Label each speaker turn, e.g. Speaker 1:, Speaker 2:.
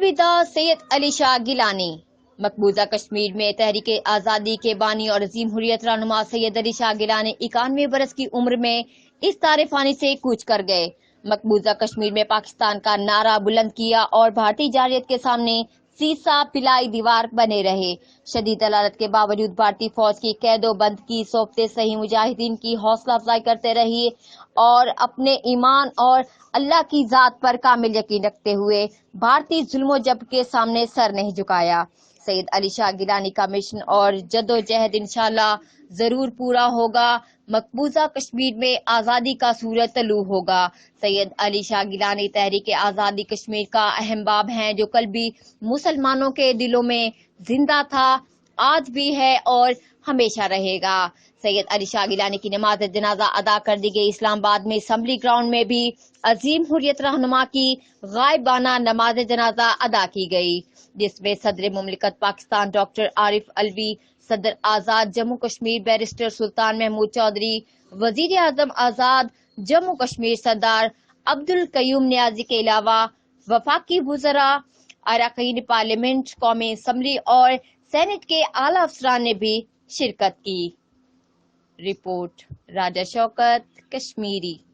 Speaker 1: الوداع سید علی شاہ گیلانی۔ مقبوضہ کشمیر میں تحریک آزادی کے بانی اور عظیم حریت رہنما سید علی شاہ گیلانی 91 برس کی عمر میں اس دار فانی سے کوچ کر گئے۔ مقبوضہ کشمیر میں پاکستان کا نعرہ بلند کیا اور بھارتی جارحیت کے سامنے سیسا پلائی دیوار بنے رہے۔ شدید حرارت کے باوجود بھارتی فوج کی قید و بند کی صحبت صحیح مجاہدین کی حوصلہ افزائی کرتے رہی اور اپنے ایمان اور اللہ کی ذات پر کامل یقین رکھتے ہوئے بھارتی ظلم و جبر کے سامنے سر نہیں جھکایا۔ سید علی شاہ گیلانی کا مشن اور جدوجہد انشاءاللہ ضرور پورا ہوگا۔ مقبوضہ کشمیر میں آزادی کا سورج طلوع ہوگا۔ سید علی شاہ گیلانی تحریک آزادی کشمیر کا اہم باب ہیں جو کل بھی مسلمانوں کے دلوں میں زندہ تھا، آج بھی ہے اور ہمیشہ رہے گا۔ سید علی شاہ گیلانی کی نماز جنازہ ادا کر دی گئی۔ اسلام آباد میں اسمبلی گراؤنڈ میں بھی عظیم حریت رہنما کی غائبانہ نماز جنازہ ادا کی گئی، جس میں صدر مملکت پاکستان ڈاکٹر عارف علوی، صدر آزاد جموں کشمیر بیرسٹر سلطان محمود چودھری، وزیر اعظم آزاد جموں کشمیر سردار عبدالقیوم نیازی کے علاوہ وفاقی وزراء، اراکین پارلیمنٹ، قومی اسمبلی اور سینٹ کے اعلی افسران نے بھی شرکت کی۔ رپورٹ راجہ شوکت، کشمیری۔